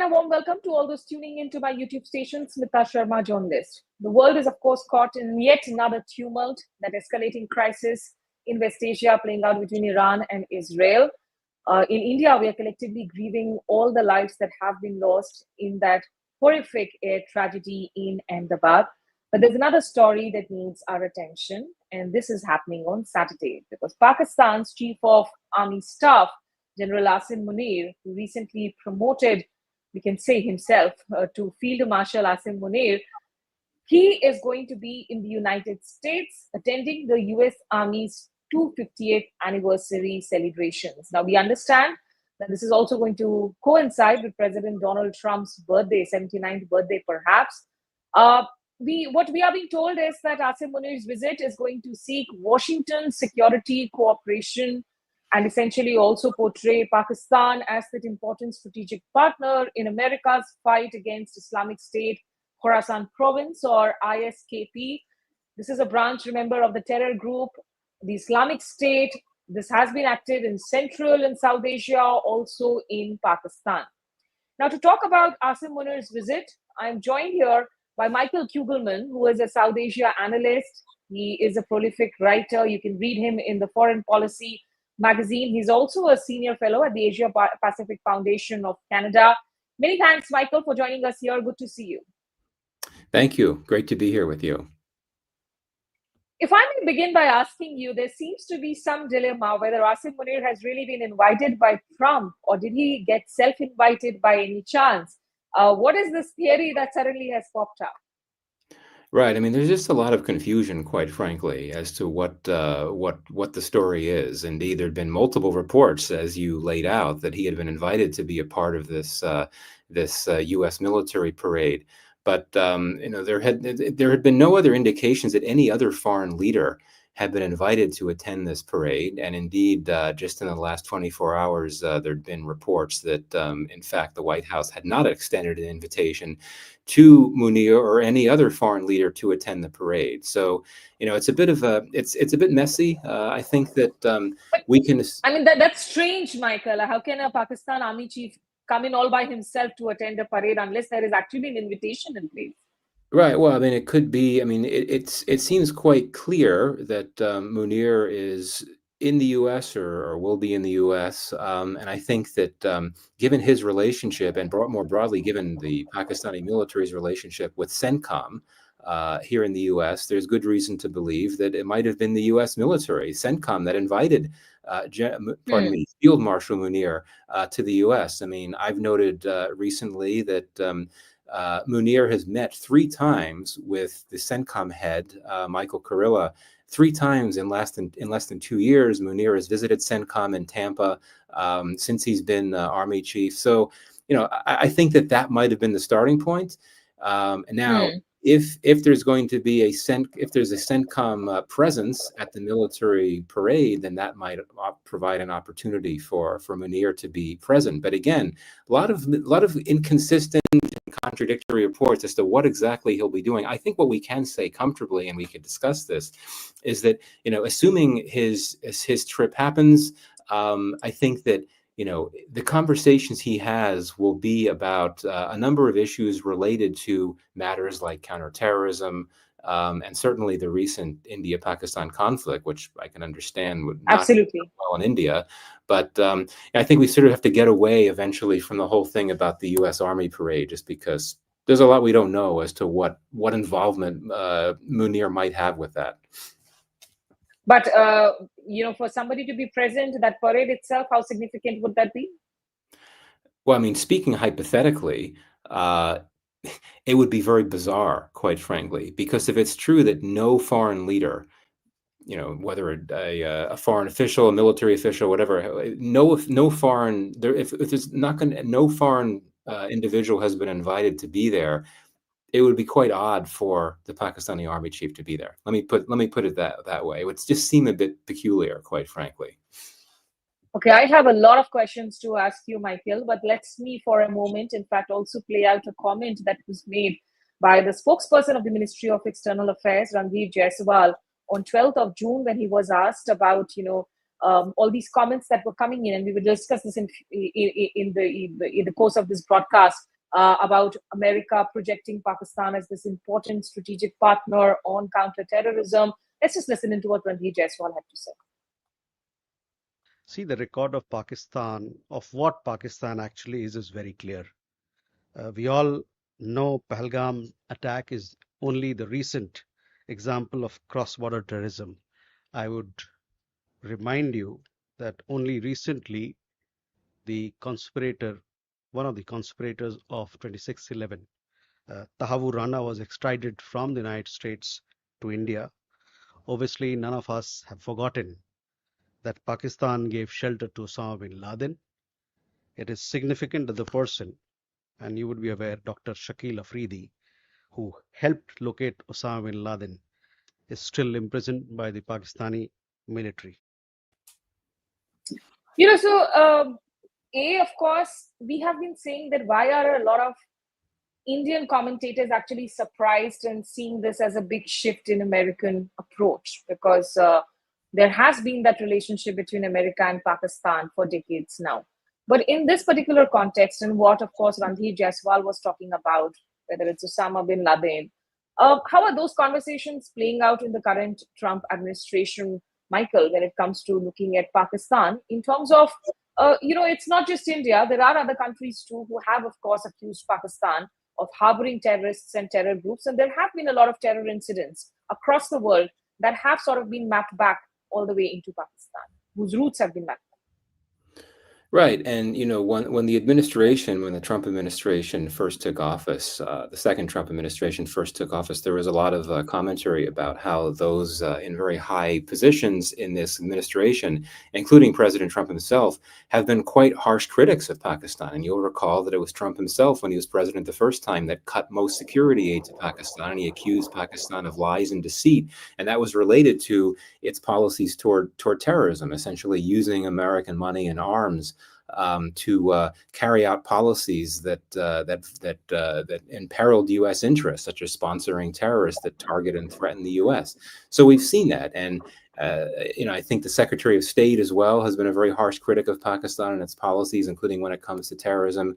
a warm welcome to all those tuning into my YouTube station, Smita Sharma journalist. The world is, of course, caught in yet another tumult, that escalating crisis in West Asia playing out between Iran and Israel. In India, we are collectively grieving all the lives that have been lost in that horrific air tragedy in Ahmedabad. But there's another story that needs our attention, and this is happening on Saturday because Pakistan's Chief of Army Staff, General Asim Munir, who recently promoted, we can say himself, to Field Marshal Asim Munir, he is going to be in the United States attending the US Army's 250th anniversary celebrations. Now, we understand that this is also going to coincide with President Donald Trump's birthday, 79th birthday, perhaps. What we are being told is that Asim Munir's visit is going to seek Washington's security cooperation and essentially also portray Pakistan as that important strategic partner in America's fight against Islamic State Khorasan Province, or ISKP. This is a branch, remember, of the terror group, the Islamic State. This has been active in Central and South Asia, also in Pakistan. Now, to talk about Asim Munir's visit, I'm joined here by Michael Kugelman, who is a South Asia analyst. He is a prolific writer. You can read him in the Foreign Policy magazine. He's also a senior fellow at the Asia Pacific Foundation of Canada. Many thanks, Michael, for joining us here. Good to see you. Thank you. Great to be here with you. If I may begin by asking you, there seems to be some dilemma whether Asim Munir has really been invited by Trump or did he get self-invited by any chance? What is this theory that suddenly has popped up? Right. I mean, there's just a lot of confusion, quite frankly, as to what the story is. Indeed, there had been multiple reports, as you laid out, that he had been invited to be a part of this U.S. military parade. But there had been no other indications that any other foreign leader had been invited to attend this parade. And indeed, just in the last 24 hours, there had been reports that, in fact, the White House had not extended an invitation to Munir or any other foreign leader to attend the parade. So, it's a bit of it's a bit messy. I think that we can. I mean, that's strange, Michael. How can a Pakistan army chief come in all by himself to attend a parade unless there is actually an invitation in place? Right. Well, I mean, it could be. I mean, it seems quite clear that Munir is in the U.S. or will be in the U.S. And I think that given his relationship and more broadly, given the Pakistani military's relationship with CENTCOM here in the U.S., there's good reason to believe that it might have been the U.S. military, CENTCOM, that invited Field Marshal Munir to the U.S. I mean, I've noted recently that Munir has met 3 times with the CENTCOM head, Michael Kurilla. 3 times in less than 2 years, Munir has visited CENTCOM in Tampa since he's been Army chief. So, I think that might have been the starting point. Now, if there's going to be a CENTCOM presence at the military parade, then that might provide an opportunity for Munir to be present. But again, a lot of inconsistent and contradictory reports as to what exactly he'll be doing. I think what we can say comfortably, and we could discuss this, is that assuming his trip happens, I think that the conversations he has will be about a number of issues related to matters like counterterrorism, and certainly the recent India-Pakistan conflict, which I can understand would not absolutely go well in India. But I think we sort of have to get away eventually from the whole thing about the U.S. Army parade, just because there's a lot we don't know as to what involvement Munir might have with that. But, for somebody to be present, that parade itself, how significant would that be? Well, I mean, speaking hypothetically, it would be very bizarre, quite frankly, because if it's true that no foreign leader, whether a foreign official, a military official, whatever, no foreign individual has been invited to be there, it would be quite odd for the Pakistani army chief to be there. Let me put it that way. It would just seem a bit peculiar, quite frankly. Okay, I have a lot of questions to ask you, Michael, but let's me for a moment, in fact, also play out a comment that was made by the spokesperson of the Ministry of External Affairs, Ranveer Jaiswal, on 12th of June, when he was asked about, all these comments that were coming in, and we will discuss this in the course of this broadcast. about America projecting Pakistan as this important strategic partner on counterterrorism. Let's just listen into what Ranveer Jaiswal had to say. See, the record of Pakistan, of what Pakistan actually is very clear. We all know Pahalgam attack is only the recent example of cross-border terrorism. I would remind you that only recently one of the conspirators of 26/11, Tahawu Rana, was extradited from the United States to India. Obviously, none of us have forgotten that Pakistan gave shelter to Osama bin Laden. It is significant that the person, and you would be aware, Dr. Shakil Afridi, who helped locate Osama bin Laden, is still imprisoned by the Pakistani military. Of course, we have been saying that why are a lot of Indian commentators actually surprised and seeing this as a big shift in American approach, because there has been that relationship between America and Pakistan for decades now. But in this particular context, and what, of course, Ranveer Jaiswal was talking about, whether it's Osama bin Laden, how are those conversations playing out in the current Trump administration, Michael, when it comes to looking at Pakistan in terms of, it's not just India. There are other countries too who have, of course, accused Pakistan of harboring terrorists and terror groups. And there have been a lot of terror incidents across the world that have sort of been mapped back all the way into Pakistan, whose roots have been mapped. Right. And, when the Trump administration first took office, the second Trump administration first took office, there was a lot of commentary about how those in very high positions in this administration, including President Trump himself, have been quite harsh critics of Pakistan. And you'll recall that it was Trump himself, when he was president the first time, that cut most security aid to Pakistan. And he accused Pakistan of lies and deceit. And that was related to its policies toward terrorism, essentially using American money and arms to carry out policies that imperiled U.S. interests, such as sponsoring terrorists that target and threaten the U.S. So we've seen that, and I think the Secretary of State as well has been a very harsh critic of Pakistan and its policies, including when it comes to terrorism.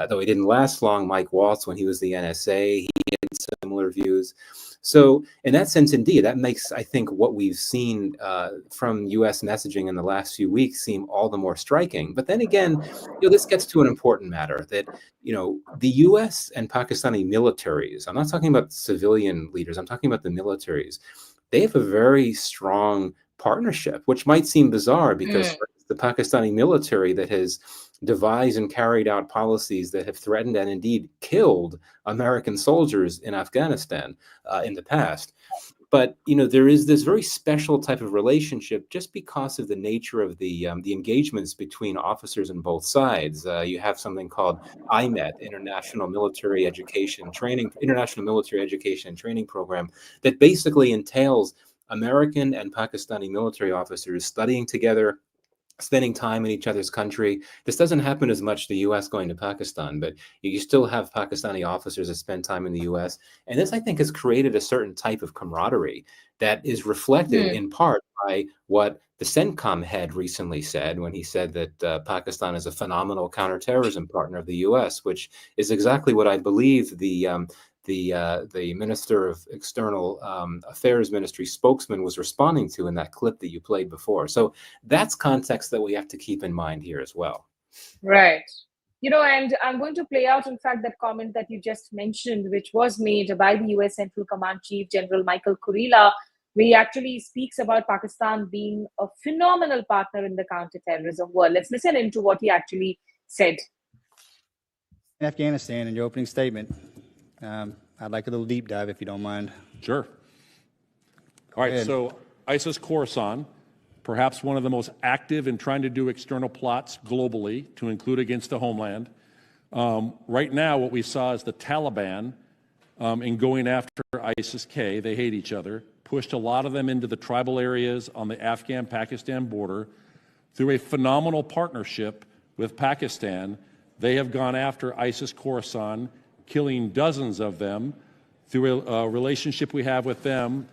Though he didn't last long, Mike Waltz, when he was the NSA, he had similar views. So in that sense, indeed, that makes, I think, what we've seen from U.S. messaging in the last few weeks seem all the more striking. But then again, this gets to an important matter that, the U.S. and Pakistani militaries, I'm not talking about civilian leaders, I'm talking about the militaries, they have a very strong partnership, which might seem bizarre because the Pakistani military that has devised and carried out policies that have threatened and indeed killed American soldiers in Afghanistan in the past. But, there is this very special type of relationship just because of the nature of the engagements between officers on both sides. You have something called IMET, International Military Education and Training Program, that basically entails American and Pakistani military officers studying together, spending time in each other's country. This doesn't happen as much the U.S. going to Pakistan, but you still have Pakistani officers that spend time in the U.S. And this, I think, has created a certain type of camaraderie that is reflected in part by what the CENTCOM head recently said when he said that Pakistan is a phenomenal counterterrorism partner of the U.S., which is exactly what I believe the Minister of External Affairs Ministry spokesman was responding to in that clip that you played before. So that's context that we have to keep in mind here as well. Right. And I'm going to play out, in fact, that comment that you just mentioned, which was made by the US Central Command Chief General Michael Kurila, where he actually speaks about Pakistan being a phenomenal partner in the counterterrorism world. Let's listen into what he actually said. Afghanistan, in your opening statement, I'd like a little deep dive, if you don't mind. Sure. All right, so ISIS Khorasan, perhaps one of the most active in trying to do external plots globally, to include against the homeland. Right now, what we saw is the Taliban, in going after ISIS-K, they hate each other, pushed a lot of them into the tribal areas on the Afghan-Pakistan border. Through a phenomenal partnership with Pakistan, they have gone after ISIS Khorasan, killing dozens of them. Through a relationship we have with them,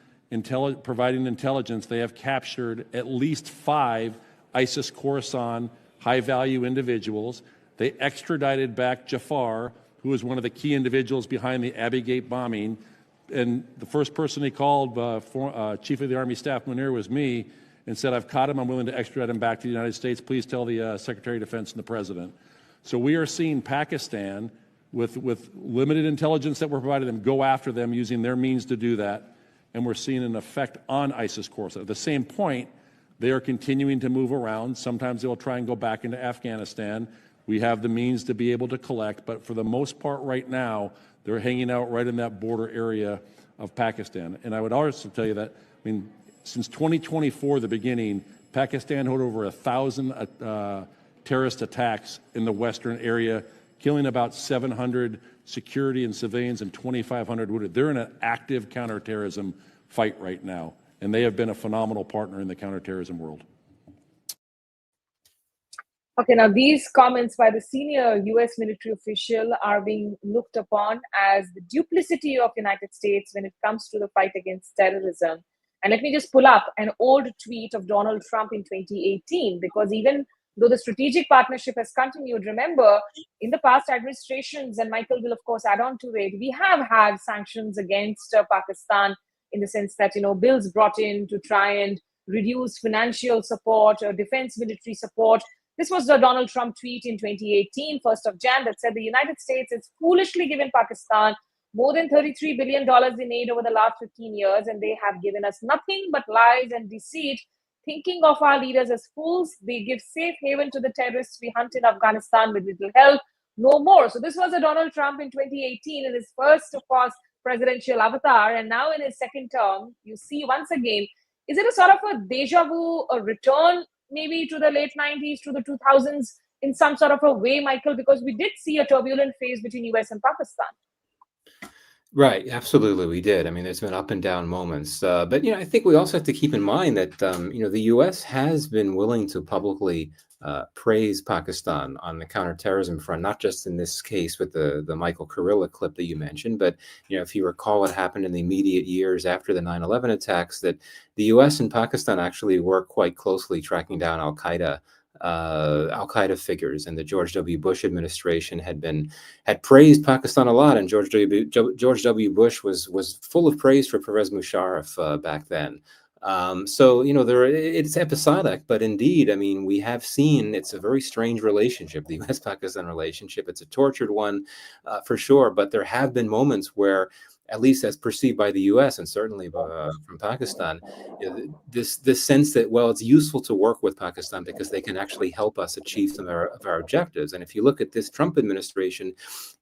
providing intelligence, they have captured at least 5 ISIS Khorasan high-value individuals. They extradited back Jafar, who was one of the key individuals behind the Abbey Gate bombing. And the first person he called, Chief of the Army Staff Munir, was me, and said, I've caught him, I'm willing to extradite him back to the United States. Please tell the Secretary of Defense and the President. So we are seeing Pakistan, with limited intelligence that we're providing them, go after them using their means to do that. And we're seeing an effect on ISIS Khorasan. At the same point, they are continuing to move around. Sometimes they'll try and go back into Afghanistan. We have the means to be able to collect, but for the most part right now, they're hanging out right in that border area of Pakistan. And I would also tell you that, I mean, since 2024, the beginning, Pakistan had over 1,000 terrorist attacks in the western area, killing about 700 security and civilians and 2,500 wounded. They're in an active counterterrorism fight right now, and they have been a phenomenal partner in the counterterrorism world. Okay, now these comments by the senior US military official are being looked upon as the duplicity of United States when it comes to the fight against terrorism. And let me just pull up an old tweet of Donald Trump in 2018, because even though the strategic partnership has continued, remember, in the past administrations, and Michael will, of course, add on to it, we have had sanctions against Pakistan in the sense that, bills brought in to try and reduce financial support or defense military support. This was the Donald Trump tweet in 2018, 1st of Jan, that said the United States has foolishly given Pakistan more than $33 billion in aid over the last 15 years, and they have given us nothing but lies and deceit, thinking of our leaders as fools. They give safe haven to the terrorists we hunt in Afghanistan with little help, no more. So this was a Donald Trump in 2018 in his first, of course, presidential avatar, and now in his second term, you see once again, is it a sort of a deja vu, a return maybe to the late 90s, to the 2000s in some sort of a way, Michael, because we did see a turbulent phase between US and Pakistan. Right, absolutely, we did. I mean, there's been up and down moments, but I think we also have to keep in mind that the U.S. has been willing to publicly praise Pakistan on the counterterrorism front, not just in this case with the Michael Kurilla clip that you mentioned, but if you recall what happened in the immediate years after the 9/11 attacks, that the U.S. and Pakistan actually worked quite closely tracking down Al-Qaeda figures, and the George W. Bush administration had praised Pakistan a lot, and George W. Bush was full of praise for Pervez Musharraf back then. So it's episodic, but indeed, I mean, we have seen it's a very strange relationship, the U.S.-Pakistan relationship. It's a tortured one for sure, but there have been moments where, at least as perceived by the U.S. and certainly from Pakistan, this sense that, well, it's useful to work with Pakistan because they can actually help us achieve some of our objectives. And if you look at this Trump administration,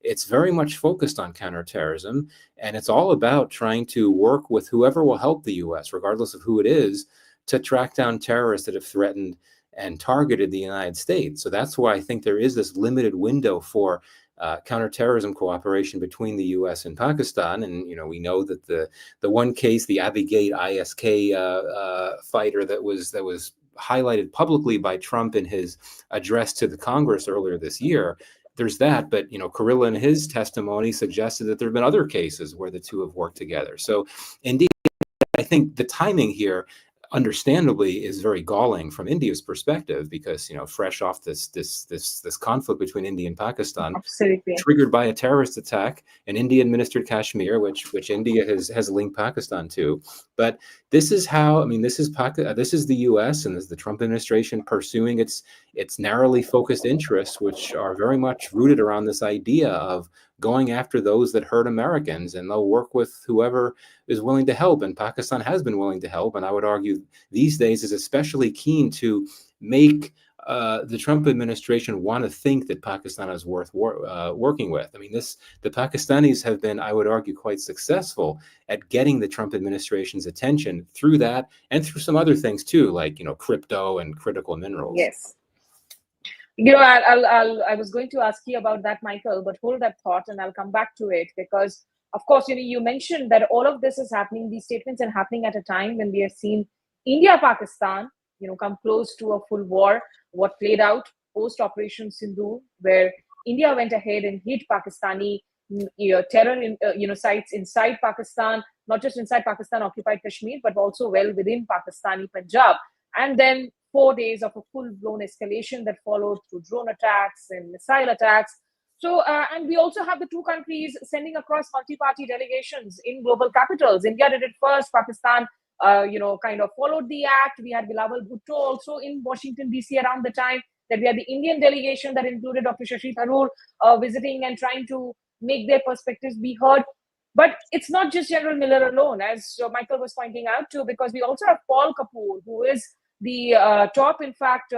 it's very much focused on counterterrorism, and it's all about trying to work with whoever will help the U.S., regardless of who it is, to track down terrorists that have threatened and targeted the United States. So that's why I think there is this limited window for counterterrorism cooperation between the U.S. and Pakistan. And, we know that the one case, the Abbey Gate ISK fighter that was highlighted publicly by Trump in his address to the Congress earlier this year, there's that. But, Kurilla in his testimony suggested that there have been other cases where the two have worked together. So indeed, I think the timing here, understandably, is very galling from India's perspective, because fresh off this conflict between India and Pakistan, absolutely triggered by a terrorist attack in India-administered Kashmir, which India has linked Pakistan to. But this is how, I mean, this is the U.S. and this is the Trump administration pursuing its narrowly focused interests, which are very much rooted around this idea of going after those that hurt Americans, and they'll work with whoever is willing to help. And Pakistan has been willing to help, and I would argue these days is especially keen to make the Trump administration want to think that Pakistan is worth working with. I mean, the Pakistanis have been, I would argue, quite successful at getting the Trump administration's attention through that, and through some other things too, like crypto and critical minerals. Yes. I was going to ask you about that, Michael, but hold that thought and I'll come back to it, because, of course, you mentioned that all of this is happening, these statements are happening at a time when we have seen India-Pakistan, come close to a full war. What played out post-Operation Sindhu, where India went ahead and hit Pakistani terror sites inside Pakistan, not just inside Pakistan occupied Kashmir, but also well within Pakistani Punjab. And then 4 days of a full-blown escalation that followed through drone attacks and missile attacks. So, and we also have the two countries sending across multi-party delegations in global capitals. India did it first. Pakistan, kind of followed the act. We had Bilawal Bhutto also in Washington, D.C. around the time. That we had the Indian delegation that included Dr. Shashi Tharoor visiting and trying to make their perspectives be heard. But it's not just General Miller alone, as Michael was pointing out too, because we also have Paul Kapoor, who is the top, in fact,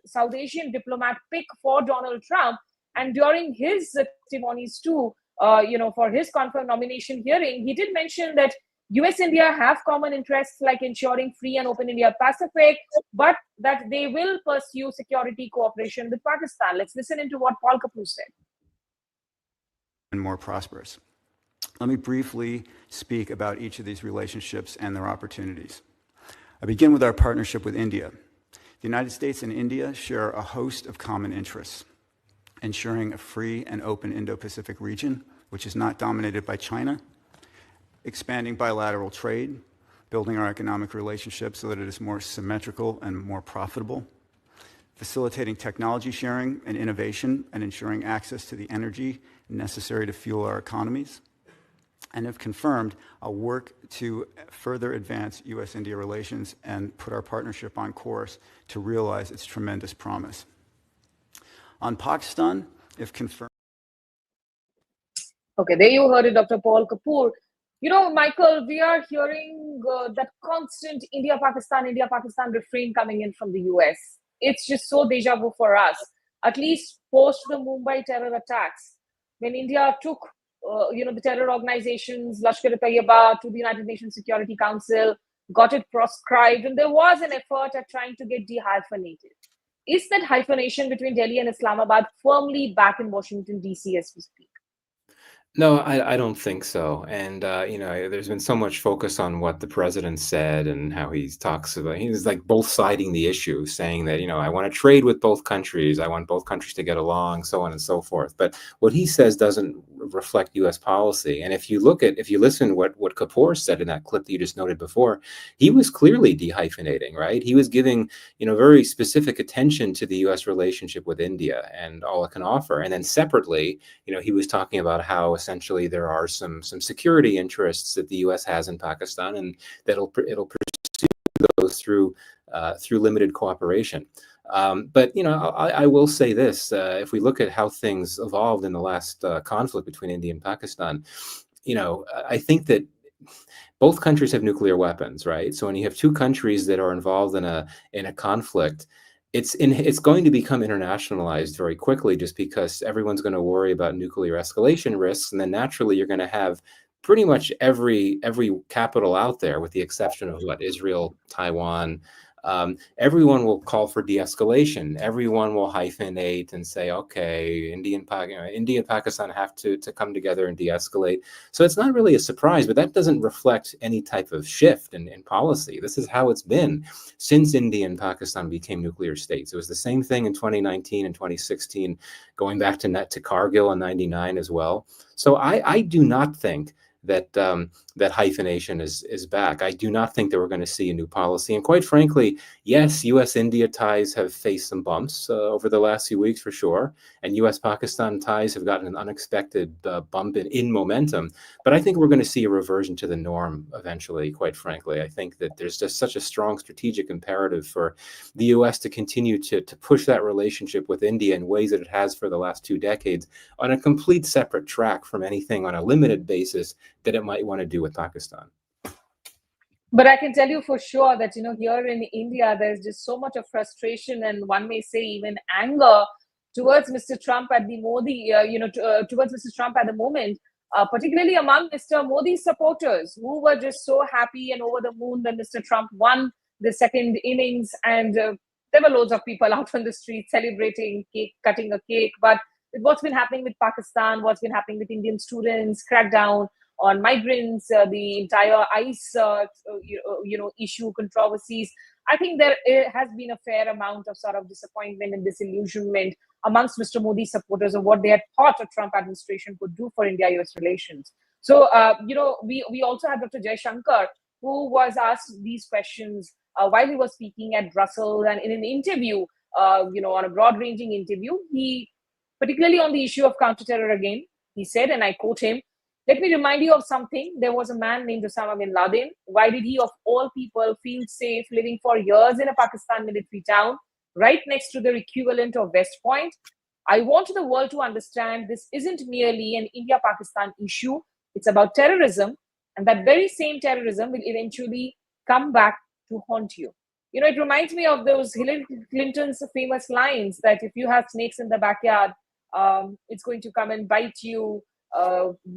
South Asian diplomat pick for Donald Trump. And during his testimonies too, for his confirmed nomination hearing, he did mention that US-India have common interests like ensuring free and open Indo-Pacific, but that they will pursue security cooperation with Pakistan. Let's listen into what Paul Kapoor said. And more prosperous. Let me briefly speak about each of these relationships and their opportunities. I begin with our partnership with India. The United States and India share a host of common interests, ensuring a free and open Indo-Pacific region, which is not dominated by China, expanding bilateral trade, building our economic relationship so that it is more symmetrical and more profitable, facilitating technology sharing and innovation, and ensuring access to the energy necessary to fuel our economies, and have confirmed I'll work to further advance US-India relations and put our partnership on course to realize its tremendous promise. On Pakistan, if confirmed. Okay, there you heard it, Dr. Paul Kapoor. Michael, we are hearing that constant India-Pakistan refrain coming in from the US. It's just so deja vu for us, at least post the Mumbai terror attacks, when India took the terror organizations, Lashkar-e-Taiba, to the United Nations Security Council, got it proscribed, and there was an effort at trying to get dehyphenated. Is that hyphenation between Delhi and Islamabad firmly back in Washington, D.C. as we speak? No, I don't think so. And, there's been so much focus on what the president said and how he talks about, he's like both siding the issue, saying that, I want to trade with both countries. I want both countries to get along, so on and so forth. But what he says doesn't reflect U.S. policy. And if you listen what Kapoor said in that clip that you just noted before, he was clearly dehyphenating, right? He was giving, very specific attention to the U.S. relationship with India and all it can offer. And then separately, he was talking about how essentially there are some security interests that the U.S. has in Pakistan, and that it'll pursue those through limited cooperation. But I will say this: if we look at how things evolved in the last conflict between India and Pakistan, I think that both countries have nuclear weapons, right? So when you have two countries that are involved in a conflict, it's going to become internationalized very quickly, just because everyone's going to worry about nuclear escalation risks, and then naturally you're going to have pretty much every capital out there, with the exception of Israel, Taiwan. Everyone will call for de-escalation. Everyone will hyphenate and say, okay, India and Pakistan have to come together and de-escalate. So it's not really a surprise, but that doesn't reflect any type of shift in policy. This is how it's been since India and Pakistan became nuclear states. It was the same thing in 2019 and 2016, going back to Kargil in 99 as well. So I do not think that hyphenation is back. I do not think that we're going to see a new policy. And quite frankly, yes, U.S.-India ties have faced some bumps over the last few weeks for sure. And U.S.-Pakistan ties have gotten an unexpected bump in momentum. But I think we're going to see a reversion to the norm eventually, quite frankly. I think that there's just such a strong strategic imperative for the U.S. to continue to push that relationship with India in ways that it has for the last 2 decades, on a complete separate track from anything on a limited basis that it might want to do with Pakistan. But I can tell you for sure that, here in India, there's just so much of frustration, and one may say even anger towards Mr. Trump at the towards Mr. Trump at the moment, particularly among Mr. Modi's supporters, who were just so happy and over the moon that Mr. Trump won the second innings. And there were loads of people out on the street celebrating, cutting a cake. But what's been happening with Pakistan, what's been happening with Indian students, crackdown on migrants, the entire ICE, issue, controversies. I think there has been a fair amount of sort of disappointment and disillusionment amongst Mr. Modi's supporters of what they had thought a Trump administration could do for India-US relations. So, we also had Dr. Jaishankar, who was asked these questions while he was speaking at Brussels, and in an interview, on a broad-ranging interview, he particularly on the issue of counter-terror again. He said, and I quote him, "Let me remind you of something. There was a man named Osama bin Laden. Why did he, of all people, feel safe living for years in a Pakistan military town right next to the equivalent of West Point? I want the world to understand this isn't merely an India-Pakistan issue. It's about terrorism, and that very same terrorism will eventually come back to haunt you." It reminds me of those Hillary Clinton's famous lines that if you have snakes in the backyard, it's going to come and bite you,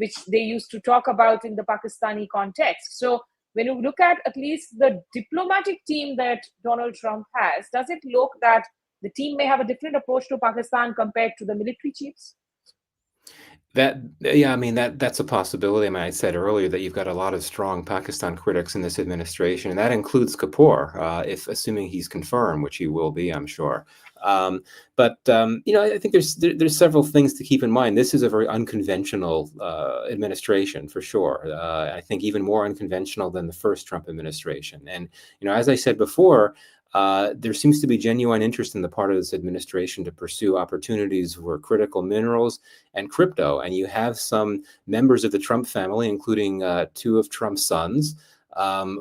which they used to talk about in the Pakistani context. So when you look at least the diplomatic team that Donald Trump has, does it look that the team may have a different approach to Pakistan compared to the military chiefs? Yeah, I mean that's a possibility. I mean, I said earlier that you've got a lot of strong Pakistan critics in this administration, and that includes Kapoor, if assuming he's confirmed, which he will be, I'm sure. I think there's several things to keep in mind. This is a very unconventional administration, for sure. I think even more unconventional than the first Trump administration. And as I said before, there seems to be genuine interest in the part of this administration to pursue opportunities for critical minerals and crypto. And you have some members of the Trump family, including two of Trump's sons,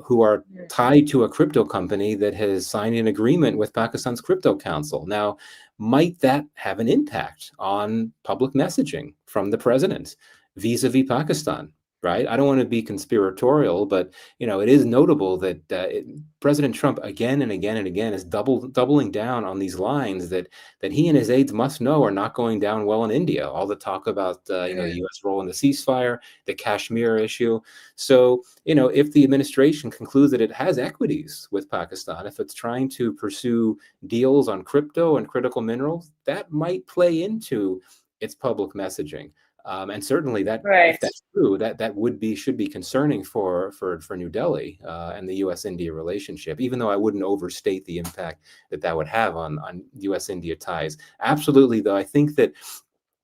who are tied to a crypto company that has signed an agreement with Pakistan's Crypto Council. Now, might that have an impact on public messaging from the president vis-a-vis Pakistan? Right? I don't want to be conspiratorial, but it is notable that President Trump again and again and again is doubling down on these lines that he and his aides must know are not going down well in India. All the talk about the U.S. role in the ceasefire, the Kashmir issue. So if the administration concludes that it has equities with Pakistan, if it's trying to pursue deals on crypto and critical minerals, that might play into its public messaging. And certainly if that's true, that should be concerning for New Delhi and the U.S.-India relationship, even though I wouldn't overstate the impact that would have on U.S.-India ties. Absolutely, though, I think that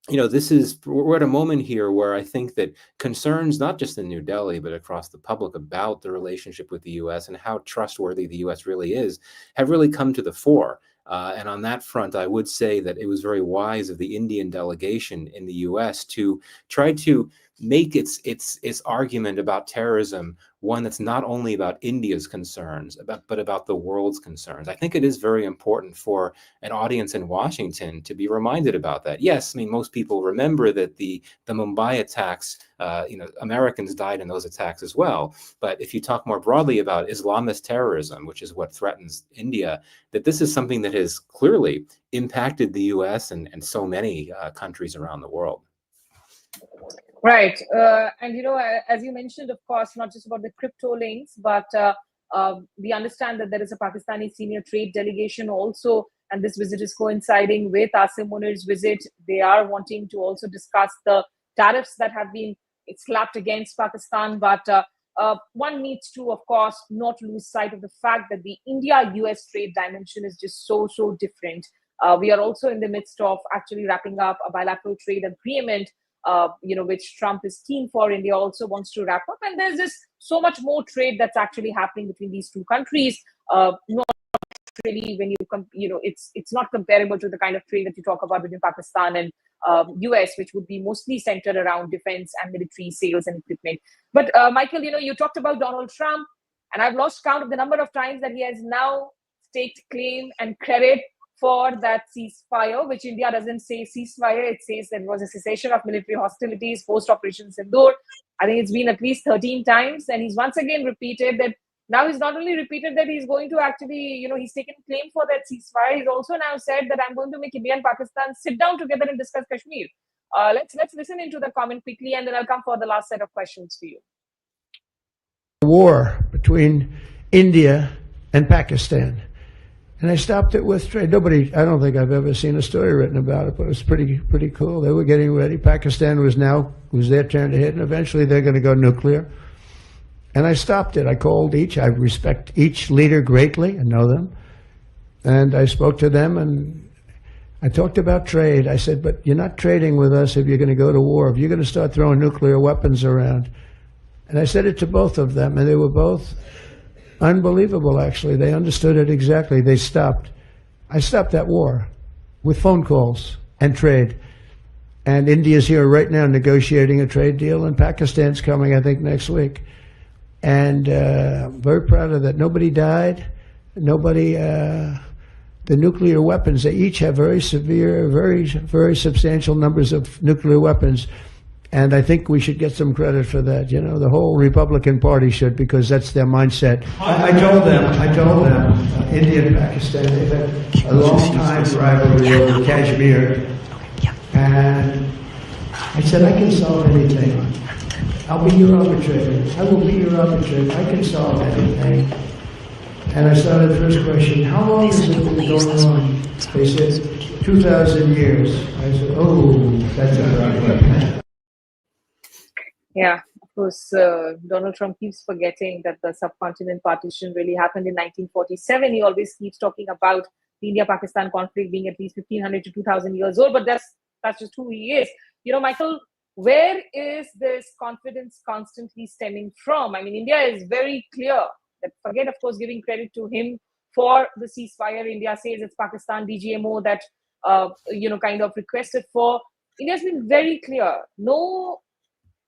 we're at a moment here where I think that concerns, not just in New Delhi, but across the public about the relationship with the U.S. and how trustworthy the U.S. really is, have really come to the fore. And on that front, I would say that it was very wise of the Indian delegation in the U.S. to try to make its argument about terrorism one that's not only about India's concerns, but about the world's concerns. I think it is very important for an audience in Washington to be reminded about that. Yes, I mean, most people remember that the Mumbai attacks, Americans died in those attacks as well. But if you talk more broadly about Islamist terrorism, which is what threatens India, that this is something that has clearly impacted the U.S. and so many countries around the world. Right. And, as you mentioned, of course, not just about the crypto links, but we understand that there is a Pakistani senior trade delegation also, and this visit is coinciding with Asim Munir's visit. They are wanting to also discuss the tariffs that have been slapped against Pakistan. But one needs to, of course, not lose sight of the fact that the India-US trade dimension is just so different. We are also in the midst of actually wrapping up a bilateral trade agreement, which Trump is keen for. India also wants to wrap up. And there's just so much more trade that's actually happening between these two countries. Not really when it's not comparable to the kind of trade that you talk about between Pakistan and US, which would be mostly centered around defense and military sales and equipment. But Michael, you talked about Donald Trump, and I've lost count of the number of times that he has now staked claim and credit for that ceasefire, which India doesn't say ceasefire. It says there was a cessation of military hostilities post-Operation Sindoor. I think it's been at least 13 times. And he's once again repeated that. Now he's not only repeated that he's going to actually, he's taken claim for that ceasefire. He's also now said that I'm going to make India and Pakistan sit down together and discuss Kashmir. Let's listen into the comment quickly, and then I'll come for the last set of questions for you. War between India and Pakistan. And I stopped it with trade. I don't think I've ever seen a story written about it, but it was pretty cool. They were getting ready. Pakistan was their turn to hit, and eventually they're going to go nuclear. And I stopped it. I called I respect each leader greatly. I know them. And I spoke to them, and I talked about trade. I said, but you're not trading with us if you're going to go to war, if you're going to start throwing nuclear weapons around. And I said it to both of them, and they were both unbelievable, actually. They understood it exactly. They stopped. I stopped that war with phone calls and trade. And India's here right now negotiating a trade deal, and Pakistan's coming, I think, next week. And I'm very proud of that. Nobody died. Nobody, the nuclear weapons, they each have very severe, very substantial numbers of nuclear weapons. And I think we should get some credit for that. You know, the whole Republican Party should, because that's their mindset. I told them, India and Pakistan, they've had a long time rivalry over Kashmir. And I said, I can solve anything. I'll be your arbitrator. I will be your arbitrator. I can solve anything. And I started the first question, how long has it been going on? They said, 2,000 years. I said, oh, that's a right. Yeah, of course, Donald Trump keeps forgetting that the subcontinent partition really happened in 1947. He always keeps talking about the India-Pakistan conflict being at least 1,500 to 2,000 years old, but that's just who he is. You know, Michael, where is this confidence constantly stemming from? I mean, India is very clear that, forget, of course, giving credit to him for the ceasefire. India says it's Pakistan DGMO that, kind of requested for. India's been very clear. No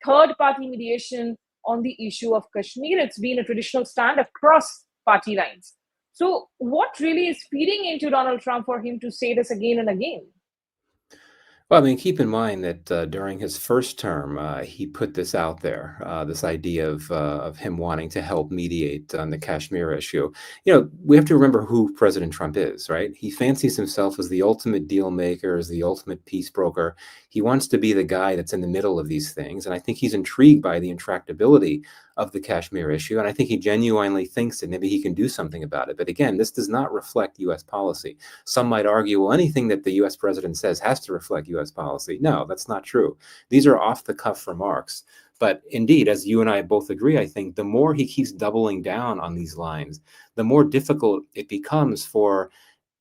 third-party mediation on the issue of Kashmir. It's been a traditional stand across party lines. So what really is feeding into Donald Trump for him to say this again and again? Well, I mean, keep in mind that during his first term, he put this out there, this idea of him wanting to help mediate on the Kashmir issue. You know, we have to remember who President Trump is, right? He fancies himself as the ultimate deal maker, as the ultimate peace broker. He wants to be the guy that's in the middle of these things. And I think he's intrigued by the intractability of the Kashmir issue. And I think he genuinely thinks that maybe he can do something about it. But again, this does not reflect U.S. policy. Some might argue, well, anything that the U.S. president says has to reflect U.S. policy. No, that's not true. These are off-the-cuff remarks. But indeed, as you and I both agree, I think the more he keeps doubling down on these lines, the more difficult it becomes for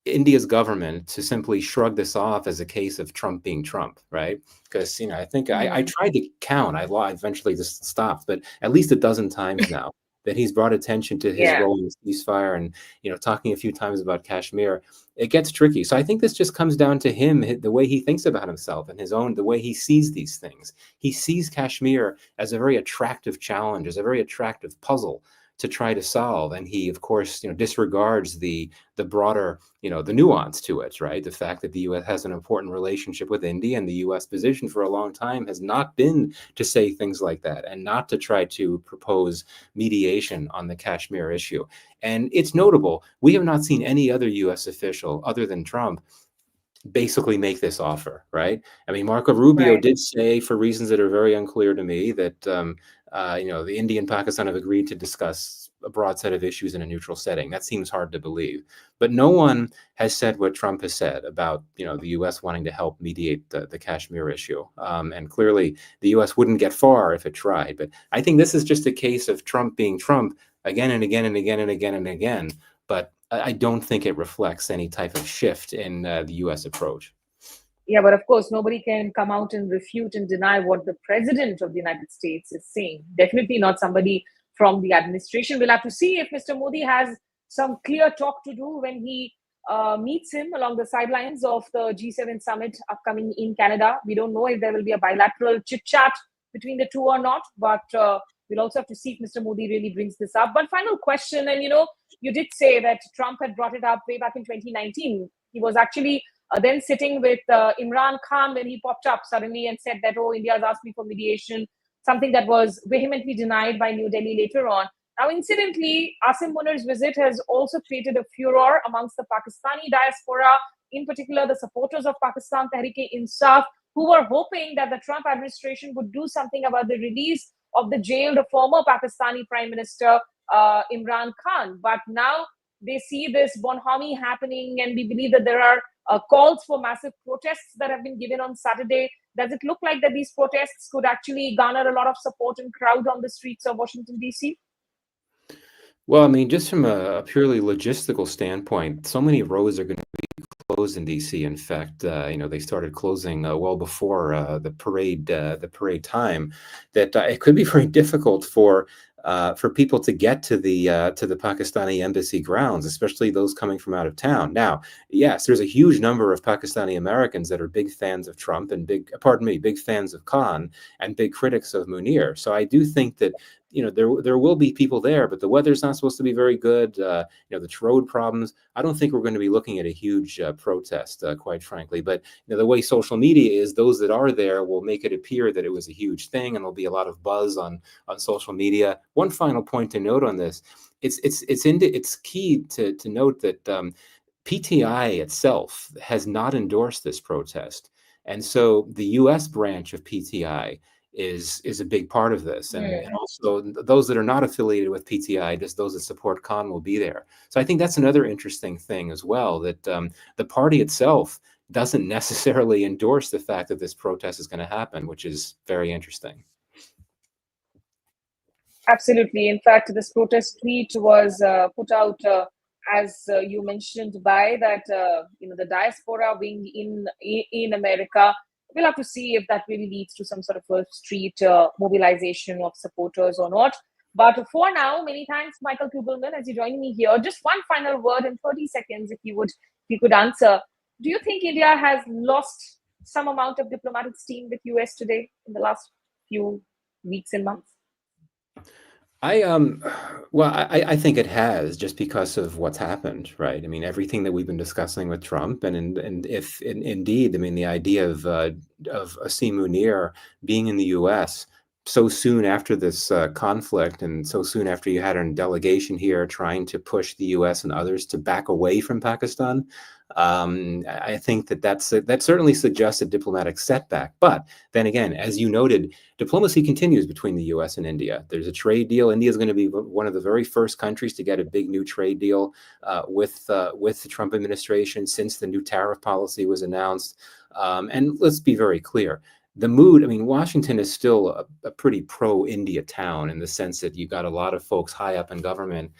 India's government to simply shrug this off as a case of Trump being Trump, right? Because, you know, I think I tried to count. I eventually just stopped, but at least a dozen times now that he's brought attention to his role in the ceasefire and, you know, talking a few times about Kashmir. It gets tricky. So I think this just comes down to him, the way he thinks about himself and the way he sees these things. He sees Kashmir as a very attractive challenge, as a very attractive puzzle to try to solve. And he, of course, you know, disregards the broader, you know, the nuance to it, right? The fact that the U.S. has an important relationship with India, and the U.S. position for a long time has not been to say things like that and not to try to propose mediation on the Kashmir issue. And it's notable, we have not seen any other U.S. official other than Trump basically make this offer, right? I mean, Marco Rubio did say, for reasons that are very unclear to me, that the India and Pakistan have agreed to discuss a broad set of issues in a neutral setting. That seems hard to believe, but no one has said what Trump has said about, you know, the U.S. wanting to help mediate the Kashmir issue. And clearly, the U.S. wouldn't get far if it tried. But I think this is just a case of Trump being Trump again and again and again and again and again. But I don't think it reflects any type of shift in the U.S. approach. Yeah, but of course, nobody can come out and refute and deny what the president of the United States is saying. Definitely not somebody from the administration. We'll have to see if Mr. Modi has some clear talk to do when he meets him along the sidelines of the G7 summit upcoming in Canada. We don't know if there will be a bilateral chit-chat between the two or not, but we'll also have to see if Mr. Modi really brings this up. But final question, and, you know, you did say that Trump had brought it up way back in 2019. He was actually then sitting with Imran Khan when he popped up suddenly and said that, oh, India has asked me for mediation, something that was vehemently denied by New Delhi later on. Now, incidentally, Asim Munir's visit has also created a furor amongst the Pakistani diaspora, in particular the supporters of Pakistan Tehreek-e-Insaf, who were hoping that the Trump administration would do something about the release of the jailed former Pakistani Prime Minister Imran Khan. But now they see this bonhomie happening, and we believe that there are calls for massive protests that have been given on Saturday. Does it look like that these protests could actually garner a lot of support and crowd on the streets of Washington, D.C.? Well, I mean, just from a purely logistical standpoint, so many roads are going to be closed in DC. In fact, they started closing well before the parade time. That it could be very difficult for for people to get to the Pakistani embassy grounds, especially those coming from out of town. Now, yes, there's a huge number of Pakistani Americans that are big fans of Trump and big fans of Khan and big critics of Munir. So I do think that there will be people there, but the weather's not supposed to be very good. The road problems. I don't think we're going to be looking at a huge protest, quite frankly. But the way social media is, those that are there will make it appear that it was a huge thing, and there'll be a lot of buzz on social media. One final point to note on this: it's key to note that PTI itself has not endorsed this protest, and so the U.S. branch of PTI is a big part of this, and also those that are not affiliated with PTI, just those that support Khan, will be there. So I think that's another interesting thing as well, that the party itself doesn't necessarily endorse the fact that this protest is going to happen, which is very interesting. Absolutely. In fact, this protest tweet was put out, as you mentioned, by that the diaspora wing in America. We'll have to see if that really leads to some sort of a street mobilization of supporters or not. But for now, many thanks, Michael Kugelman, as you join me here. Just one final word in 30 seconds, if you could answer. Do you think India has lost some amount of diplomatic steam with US today in the last few weeks and months? I think it has, just because of what's happened, right? I mean, everything that we've been discussing with Trump, and if indeed, I mean, the idea of Asim Munir being in the U.S. so soon after this conflict, and so soon after you had a delegation here trying to push the U.S. and others to back away from Pakistan, I think that certainly suggests a diplomatic setback. But then again, as you noted, diplomacy continues between the U.S. and India. There's a trade deal. India is going to be one of the very first countries to get a big new trade deal with the Trump administration since the new tariff policy was announced. And let's be very clear. The mood, I mean, Washington is still a pretty pro-India town, in the sense that you've got a lot of folks high up in government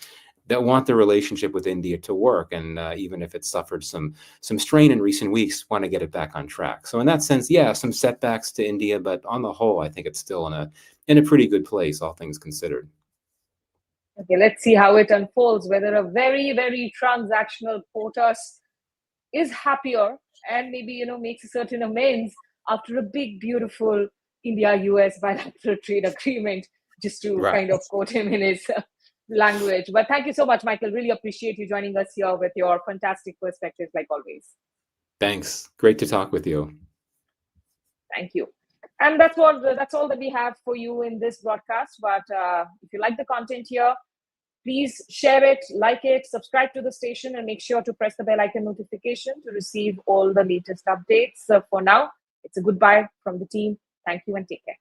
that want the relationship with India to work, and even if it suffered some strain in recent weeks, want to get it back on track. So in that sense, yeah, some setbacks to India, but on the whole, I think it's still in a pretty good place, all things considered. Okay, let's see how it unfolds. Whether a very, very transactional POTUS is happier and maybe makes a certain amends after a big, beautiful India-US bilateral trade agreement, just to kind of quote him in his language. But thank you so much, Michael. Really appreciate you joining us here with your fantastic perspective, like always. Thanks. Great to talk with you. Thank you. And that's all that we have for you in this broadcast. But if you like the content here, please share it, like it, subscribe to the station, and make sure to press the bell icon notification to receive all the latest updates. For now, it's a goodbye from the team. Thank you and take care.